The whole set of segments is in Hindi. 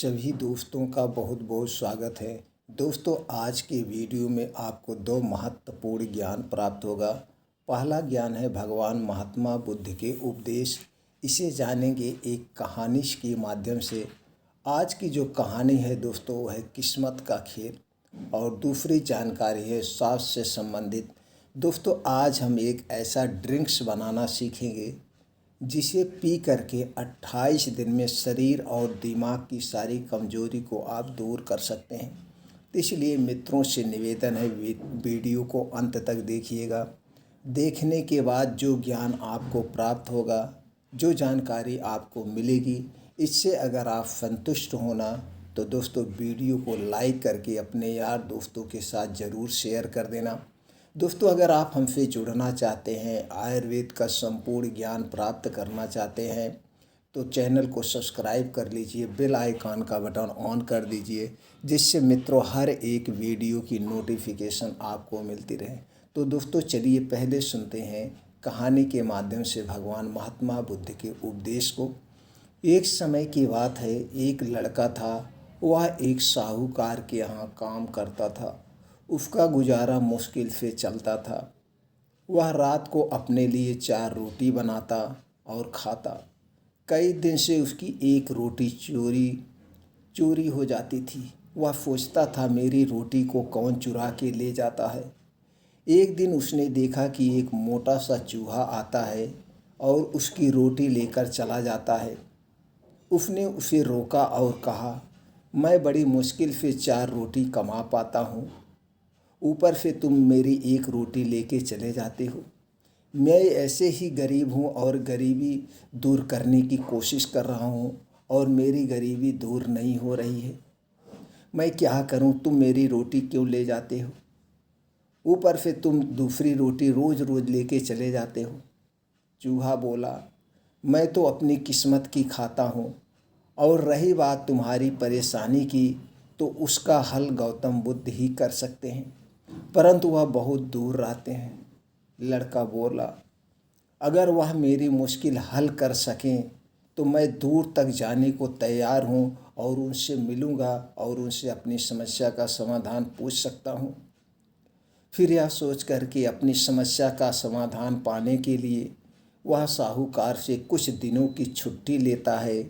सभी दोस्तों का बहुत बहुत स्वागत है। दोस्तों, आज के वीडियो में आपको दो महत्वपूर्ण ज्ञान प्राप्त होगा। पहला ज्ञान है भगवान महात्मा बुद्ध के उपदेश। इसे जानेंगे एक कहानी के माध्यम से। आज की जो कहानी है दोस्तों, वो है किस्मत का खेल। और दूसरी जानकारी है स्वास्थ्य से संबंधित। दोस्तों, आज हम एक ऐसा ड्रिंक्स बनाना सीखेंगे जिसे पी करके 28 दिन में शरीर और दिमाग की सारी कमजोरी को आप दूर कर सकते हैं। तो इसलिए मित्रों से निवेदन है, वीडियो को अंत तक देखिएगा। देखने के बाद जो ज्ञान आपको प्राप्त होगा, जो जानकारी आपको मिलेगी, इससे अगर आप संतुष्ट होना तो दोस्तों वीडियो को लाइक करके अपने यार दोस्तों के साथ ज़रूर शेयर कर देना। दोस्तों, अगर आप हमसे जुड़ना चाहते हैं, आयुर्वेद का संपूर्ण ज्ञान प्राप्त करना चाहते हैं, तो चैनल को सब्सक्राइब कर लीजिए, बेल आइकन का बटन ऑन कर दीजिए, जिससे मित्रों हर एक वीडियो की नोटिफिकेशन आपको मिलती रहे। तो दोस्तों चलिए पहले सुनते हैं कहानी के माध्यम से भगवान महात्मा बुद्ध के उपदेश को। एक समय की बात है, एक लड़का था। वह एक साहूकार के यहाँ काम करता था। उसका गुजारा मुश्किल से चलता था। वह रात को अपने लिए 4 रोटी बनाता और खाता। कई दिन से उसकी एक रोटी चोरी हो जाती थी। वह सोचता था, मेरी रोटी को कौन चुरा के ले जाता है। एक दिन उसने देखा कि एक मोटा सा चूहा आता है और उसकी रोटी लेकर चला जाता है। उसने उसे रोका और कहा, मैं बड़ी मुश्किल से 4 रोटी कमा पाता हूँ, ऊपर से तुम मेरी एक रोटी लेके चले जाते हो। मैं ऐसे ही गरीब हूँ और गरीबी दूर करने की कोशिश कर रहा हूँ और मेरी गरीबी दूर नहीं हो रही है। मैं क्या करूँ, तुम मेरी रोटी क्यों ले जाते हो, ऊपर से तुम दूसरी रोटी रोज़ रोज़ लेके चले जाते हो। चूहा बोला, मैं तो अपनी किस्मत की खाता हूँ, और रही बात तुम्हारी परेशानी की, तो उसका हल गौतम बुद्ध ही कर सकते हैं, परंतु वह बहुत दूर रहते हैं। लड़का बोला, अगर वह मेरी मुश्किल हल कर सकें तो मैं दूर तक जाने को तैयार हूँ और उनसे मिलूँगा और उनसे अपनी समस्या का समाधान पूछ सकता हूँ। फिर यह सोच कर कि अपनी समस्या का समाधान पाने के लिए वह साहूकार से कुछ दिनों की छुट्टी लेता है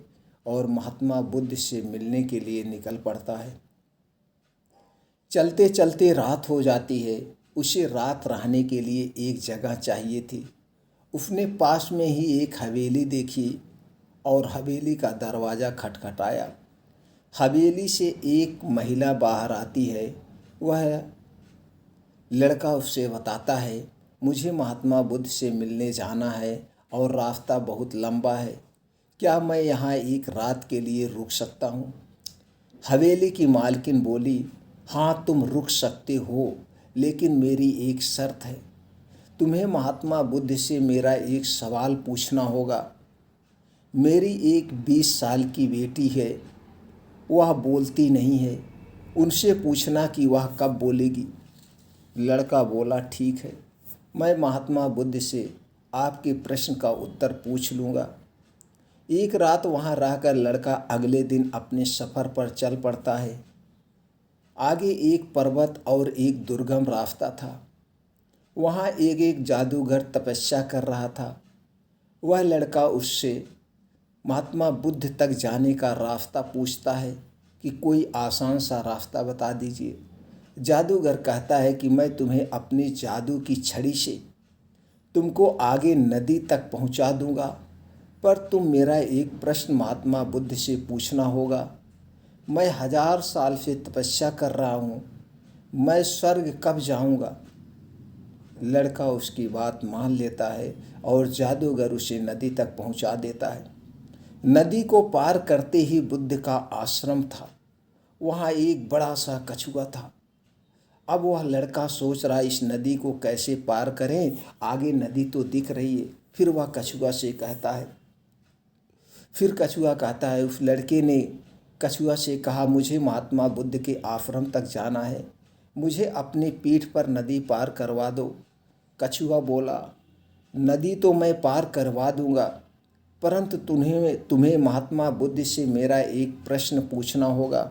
और महात्मा बुद्ध से मिलने के लिए निकल पड़ता है। चलते चलते रात हो जाती है। उसे रात रहने के लिए एक जगह चाहिए थी। उसने पास में ही एक हवेली देखी और हवेली का दरवाज़ा खटखटाया। हवेली से एक महिला बाहर आती है। वह लड़का उससे बताता है, मुझे महात्मा बुद्ध से मिलने जाना है और रास्ता बहुत लंबा है। क्या मैं यहाँ एक रात के लिए रुक सकता हूँ? हवेली की मालकिन बोली, हाँ तुम रुक सकते हो, लेकिन मेरी एक शर्त है। तुम्हें महात्मा बुद्ध से मेरा एक सवाल पूछना होगा। मेरी एक 20 साल की बेटी है, वह बोलती नहीं है। उनसे पूछना कि वह कब बोलेगी। लड़का बोला, ठीक है, मैं महात्मा बुद्ध से आपके प्रश्न का उत्तर पूछ लूँगा। एक रात वहाँ रहकर लड़का अगले दिन अपने सफ़र पर चल पड़ता है। आगे एक पर्वत और एक दुर्गम रास्ता था। वहाँ एक जादूगर तपस्या कर रहा था। वह लड़का उससे महात्मा बुद्ध तक जाने का रास्ता पूछता है कि कोई आसान सा रास्ता बता दीजिए। जादूगर कहता है कि मैं तुम्हें अपनी जादू की छड़ी से तुमको आगे नदी तक पहुँचा दूँगा, पर तुम मेरा एक प्रश्न महात्मा बुद्ध से पूछना होगा। मैं 1000 साल से तपस्या कर रहा हूँ, मैं स्वर्ग कब जाऊँगा? लड़का उसकी बात मान लेता है और जादूगर उसे नदी तक पहुँचा देता है। नदी को पार करते ही बुद्ध का आश्रम था। वहाँ एक बड़ा सा कछुआ था। अब वह लड़का सोच रहा, इस नदी को कैसे पार करें, आगे नदी तो दिख रही है। फिर वह कछुआ से कहता है, उस लड़के ने कछुआ से कहा, मुझे महात्मा बुद्ध के आश्रम तक जाना है, मुझे अपनी पीठ पर नदी पार करवा दो। कछुआ बोला, नदी तो मैं पार करवा दूंगा, परंतु तुम्हें महात्मा बुद्ध से मेरा एक प्रश्न पूछना होगा।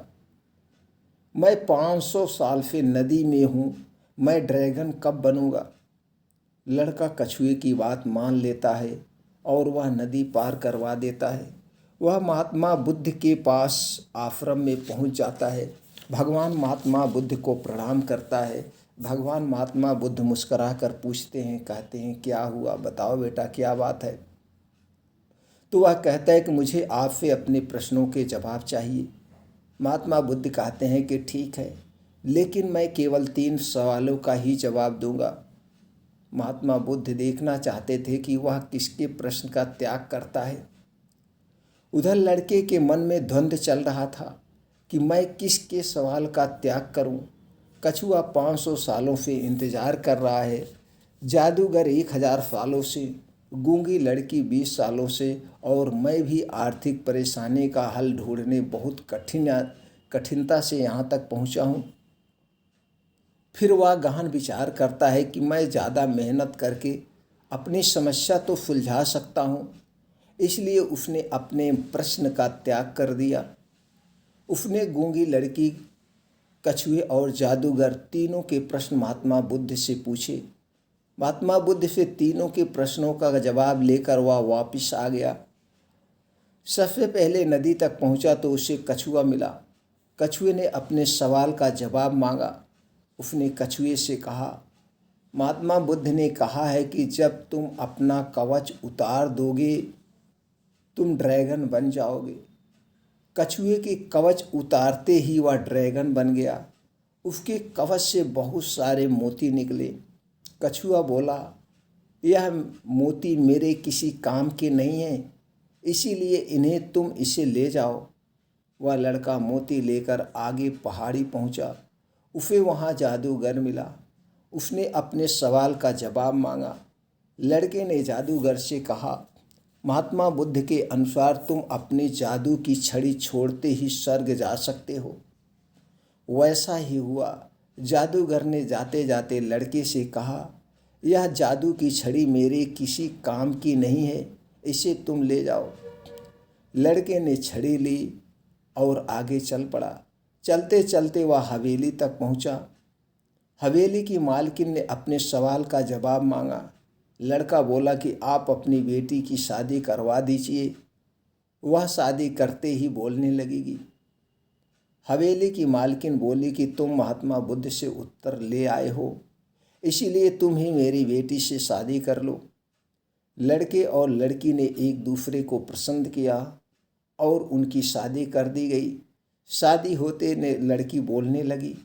मैं 500 साल से नदी में हूँ, मैं ड्रैगन कब बनूंगा? लड़का कछुए की बात मान लेता है और वह नदी पार करवा देता है। वह महात्मा बुद्ध के पास आश्रम में पहुंच जाता है। भगवान महात्मा बुद्ध को प्रणाम करता है। भगवान महात्मा बुद्ध मुस्कुरा कर पूछते हैं, कहते हैं क्या हुआ, बताओ बेटा क्या बात है। तो वह कहता है कि मुझे आपसे अपने प्रश्नों के जवाब चाहिए। महात्मा बुद्ध कहते हैं कि ठीक है, लेकिन मैं केवल 3 सवालों का ही जवाब दूंगा। महात्मा बुद्ध देखना चाहते थे कि वह किसके प्रश्न का त्याग करता है। उधर लड़के के मन में द्वंद्व चल रहा था कि मैं किसके सवाल का त्याग करूं। कछुआ 500 सालों से इंतजार कर रहा है, जादूगर 1000 सालों से, गूंगी लड़की 20 सालों से, और मैं भी आर्थिक परेशानी का हल ढूंढने बहुत कठिनता से यहाँ तक पहुँचा हूँ। फिर वह गहन विचार करता है कि मैं ज़्यादा मेहनत करके अपनी समस्या तो सुलझा सकता हूँ, इसलिए उसने अपने प्रश्न का त्याग कर दिया। उसने गूंगी लड़की, कछुए और जादूगर तीनों के प्रश्न महात्मा बुद्ध से पूछे। महात्मा बुद्ध से तीनों के प्रश्नों का जवाब लेकर वह वापस आ गया। सबसे पहले नदी तक पहुंचा तो उसे कछुआ मिला। कछुए ने अपने सवाल का जवाब मांगा। उसने कछुए से कहा, महात्मा बुद्ध ने कहा है कि जब तुम अपना कवच उतार दोगे तुम ड्रैगन बन जाओगे। कछुए के कवच उतारते ही वह ड्रैगन बन गया। उसके कवच से बहुत सारे मोती निकले। कछुआ बोला, यह मोती मेरे किसी काम के नहीं हैं, इसीलिए इन्हें तुम इसे ले जाओ। वह लड़का मोती लेकर आगे पहाड़ी पहुंचा। उसे वहां जादूगर मिला। उसने अपने सवाल का जवाब मांगा। लड़के ने जादूगर से कहा, महात्मा बुद्ध के अनुसार तुम अपनी जादू की छड़ी छोड़ते ही स्वर्ग जा सकते हो। वैसा ही हुआ। जादूगर ने जाते जाते लड़के से कहा, यह जादू की छड़ी मेरे किसी काम की नहीं है, इसे तुम ले जाओ। लड़के ने छड़ी ली और आगे चल पड़ा। चलते चलते वह हवेली तक पहुंचा। हवेली की मालकिन ने अपने सवाल का जवाब मांगा। लड़का बोला कि आप अपनी बेटी की शादी करवा दीजिए, वह शादी करते ही बोलने लगेगी। हवेली की मालकिन बोली कि तुम महात्मा बुद्ध से उत्तर ले आए हो, इसीलिए तुम ही मेरी बेटी से शादी कर लो। लड़के और लड़की ने एक दूसरे को पसंद किया और उनकी शादी कर दी गई। शादी होते ने लड़की बोलने लगी।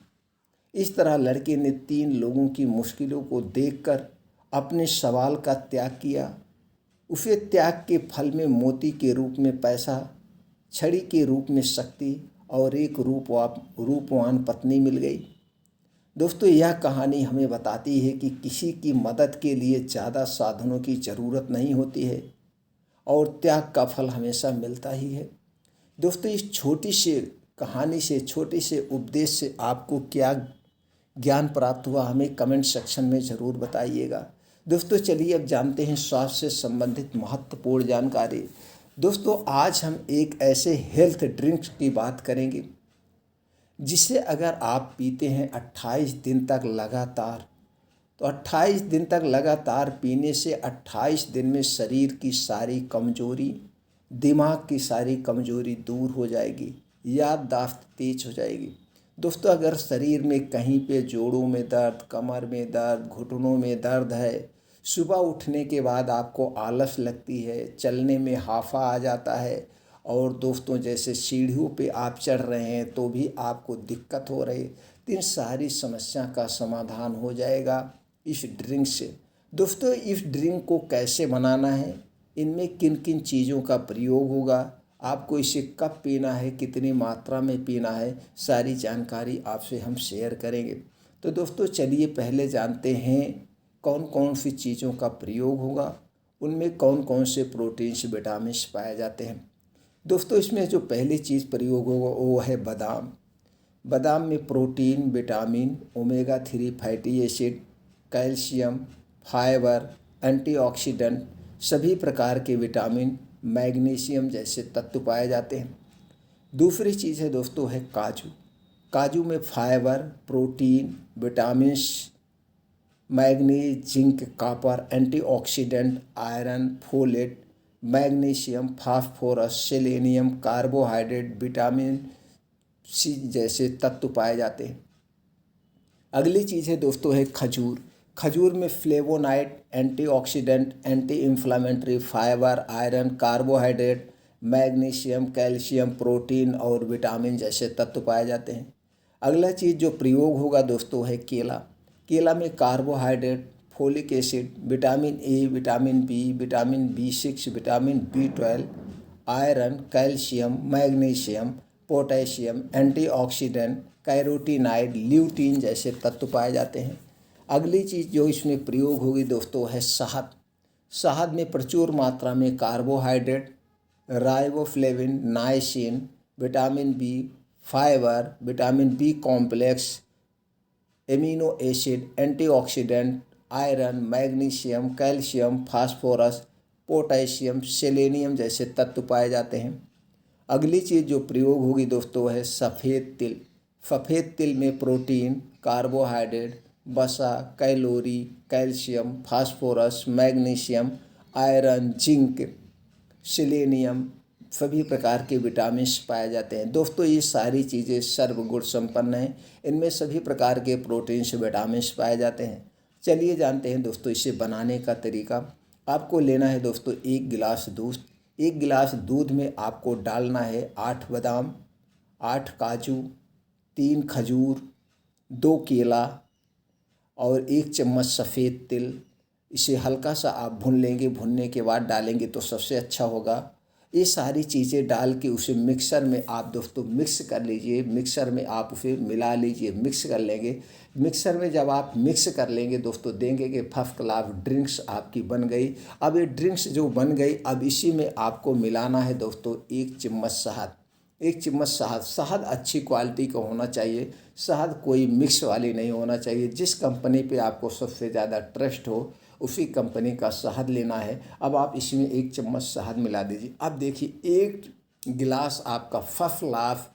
इस तरह लड़के ने 3 लोगों की मुश्किलों को देखकर अपने सवाल का त्याग किया। उसे त्याग के फल में मोती के रूप में पैसा, छड़ी के रूप में शक्ति और एक रूपवान पत्नी मिल गई। दोस्तों, यह कहानी हमें बताती है कि किसी की मदद के लिए ज़्यादा साधनों की ज़रूरत नहीं होती है और त्याग का फल हमेशा मिलता ही है। दोस्तों, इस छोटी सी कहानी से, छोटे से उपदेश से आपको क्या ज्ञान प्राप्त हुआ, हमें कमेंट सेक्शन में ज़रूर बताइएगा। दोस्तों, चलिए अब जानते हैं स्वास्थ्य से संबंधित महत्वपूर्ण जानकारी। दोस्तों, आज हम एक ऐसे हेल्थ ड्रिंक्स की बात करेंगे जिसे अगर आप पीते हैं 28 दिन तक लगातार, तो 28 दिन तक लगातार पीने से 28 दिन में शरीर की सारी कमजोरी, दिमाग की सारी कमजोरी दूर हो जाएगी, याददाश्त तेज हो जाएगी। दोस्तों, अगर शरीर में कहीं पे जोड़ों में दर्द, कमर में दर्द, घुटनों में दर्द है, सुबह उठने के बाद आपको आलस लगती है, चलने में हाफा आ जाता है, और दोस्तों जैसे सीढ़ियों पे आप चढ़ रहे हैं तो भी आपको दिक्कत हो रही, तो इन सारी समस्या का समाधान हो जाएगा इस ड्रिंक से। दोस्तों, इस ड्रिंक को कैसे बनाना है, इनमें किन किन चीज़ों का प्रयोग होगा, आपको इसे कब पीना है, कितनी मात्रा में पीना है, सारी जानकारी आपसे हम शेयर करेंगे। तो दोस्तों, चलिए पहले जानते हैं कौन कौन सी चीज़ों का प्रयोग होगा, उनमें कौन कौन से प्रोटीन्स, विटामिन्स पाए जाते हैं। दोस्तों, इसमें जो पहली चीज़ प्रयोग होगा वो है बादाम। बादाम में protein, vitamin, omega 3 fatty acid, calcium, fibre, antioxidant, सभी प्रकार के विटामिन, मैग्नीशियम जैसे तत्व पाए जाते हैं। दूसरी चीज़ है दोस्तों है काजू। काजू में fibre, protein, vitamins, manganese, zinc, copper, antioxidant, iron, folate, magnesium, phosphorus, selenium, carbohydrate, vitamin C जैसे तत्व पाए जाते हैं। अगली चीज़ है दोस्तों है खजूर। खजूर में flavonoid, antioxidant, anti inflammatory, fibre, iron, carbohydrate, magnesium, calcium, protein और विटामिन जैसे तत्व पाए जाते हैं। अगला चीज़ जो प्रयोग होगा दोस्तों है केला। केला में carbohydrate, folic acid, vitamin A, vitamin B, vitamin B6, vitamin B12, iron, calcium, magnesium, potassium, antioxidant, carotenoid, lutein जैसे तत्व पाए जाते हैं। अगली चीज़ जो इसमें प्रयोग होगी दोस्तों है शहद। शहद में प्रचुर मात्रा में carbohydrate, riboflavin, niacin, vitamin B, fibre, vitamin B complex, amino acid, antioxidant, iron, magnesium, calcium, phosphorus, potassium, selenium जैसे तत्व पाए जाते हैं। अगली चीज़ जो प्रयोग होगी दोस्तों है सफ़ेद तिल। सफ़ेद तिल में प्रोटीन, कार्बोहाइड्रेट, वसा, calorie, calcium, phosphorus, magnesium, iron, zinc, selenium सभी प्रकार के विटामिन्स पाए जाते हैं। दोस्तों ये सारी चीज़ें सर्वगुण संपन्न हैं। इनमें सभी प्रकार के प्रोटीन्स, विटामिन्स पाए जाते हैं। चलिए जानते हैं दोस्तों इसे बनाने का तरीका। आपको लेना है दोस्तों 1 गिलास दूध। 1 गिलास दूध में आपको डालना है 8 बादाम, 8 काजू, 3 खजूर, 2 केला और 1 चम्मच सफ़ेद तिल। इसे हल्का सा आप भून लेंगे, भुनने के बाद डालेंगे तो सबसे अच्छा होगा। ये सारी चीज़ें डाल के उसे मिक्सर में आप दोस्तों मिक्स कर लीजिए। मिक्सर में आप उसे मिला लीजिए, मिक्स कर लेंगे। मिक्सर में जब आप मिक्स कर लेंगे दोस्तों देंगे कि फर्स्ट क्लास ड्रिंक्स आपकी बन गई। अब ये ड्रिंक्स जो बन गई, अब इसी में आपको मिलाना है दोस्तों 1 चम्मच शहद। 1 चम्मच शहद। शहद अच्छी क्वालिटी का होना चाहिए। शहद कोई मिक्स वाली नहीं होना चाहिए। जिस कंपनी पे आपको सबसे ज़्यादा ट्रस्ट हो उसी कंपनी का शहद लेना है। अब आप इसमें 1 चम्मच शहद मिला दीजिए। अब देखिए 1 गिलास आपका फर्स्ट क्लास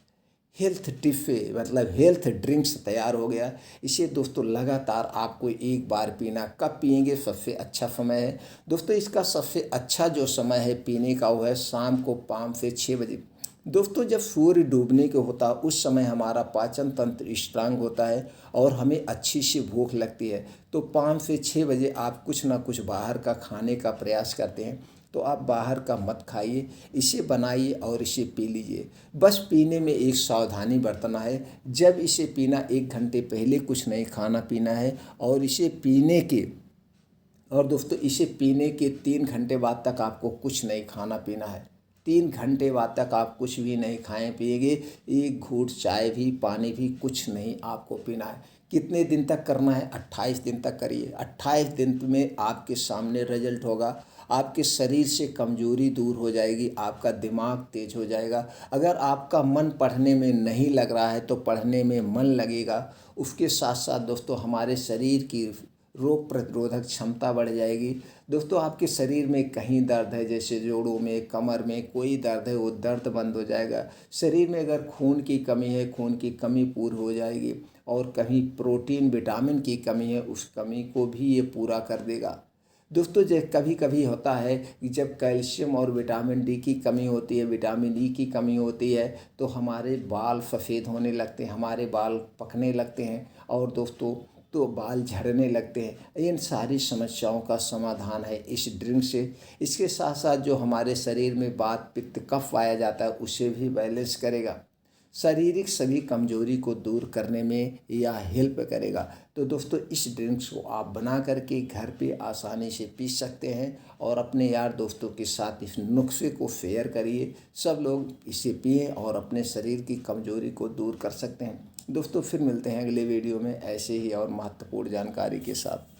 हेल्थ टिफ़े मतलब हेल्थ ड्रिंक्स तैयार हो गया। इसे दोस्तों लगातार आपको एक बार पीना। कब पिएंगे? सबसे अच्छा समय है दोस्तों इसका। सबसे अच्छा जो समय है पीने का वो है शाम को 5 से 6 बजे। दोस्तों जब सूर्य डूबने को होता है उस समय हमारा पाचन तंत्र स्ट्रांग होता है और हमें अच्छी सी भूख लगती है। तो 5 से 6 बजे आप कुछ ना कुछ बाहर का खाने का प्रयास करते हैं, तो आप बाहर का मत खाइए, इसे बनाइए और इसे पी लीजिए। बस पीने में एक सावधानी बरतना है। जब इसे पीना 1 घंटे पहले कुछ नहीं खाना पीना है और इसे पीने के 3 घंटे बाद तक आपको कुछ नहीं खाना पीना है। 3 घंटे बाद तक आप कुछ भी नहीं खाएं पिएंगे। 1 घूंट चाय भी, पानी भी कुछ नहीं आपको पीना है। कितने दिन तक करना है? 28 दिन तक करिए। 28 दिन में आपके सामने रिजल्ट होगा। आपके शरीर से कमजोरी दूर हो जाएगी, आपका दिमाग तेज हो जाएगा। अगर आपका मन पढ़ने में नहीं लग रहा है तो पढ़ने में मन लगेगा। उसके साथ साथ दोस्तों हमारे शरीर की रोग प्रतिरोधक क्षमता बढ़ जाएगी। दोस्तों आपके शरीर में कहीं दर्द है, जैसे जोड़ों में, कमर में कोई दर्द है, वो दर्द बंद हो जाएगा। शरीर में अगर खून की कमी है, खून की कमी पूरी हो जाएगी। और कहीं प्रोटीन, विटामिन की कमी है, उस कमी को भी ये पूरा कर देगा। दोस्तों कभी कभी होता है कि जब कैल्शियम और विटामिन डी की कमी होती है, विटामिन ई की कमी होती है, तो हमारे बाल सफ़ेद होने लगते हैं, हमारे बाल पकने लगते हैं और दोस्तों तो बाल झड़ने लगते हैं। इन सारी समस्याओं का समाधान है इस ड्रिंक से। इसके साथ साथ जो हमारे शरीर में वात, पित्त, कफ पाया जाता है उसे भी बैलेंस करेगा। शारीरिक सभी कमजोरी को दूर करने में यह हेल्प करेगा। तो दोस्तों इस ड्रिंक्स को आप बना करके घर पे आसानी से पी सकते हैं और अपने यार दोस्तों के साथ इस नुस्खे को शेयर करिए। सब लोग इसे पिएं और अपने शरीर की कमजोरी को दूर कर सकते हैं। दोस्तों फिर मिलते हैं अगले वीडियो में ऐसे ही और महत्वपूर्ण जानकारी के साथ।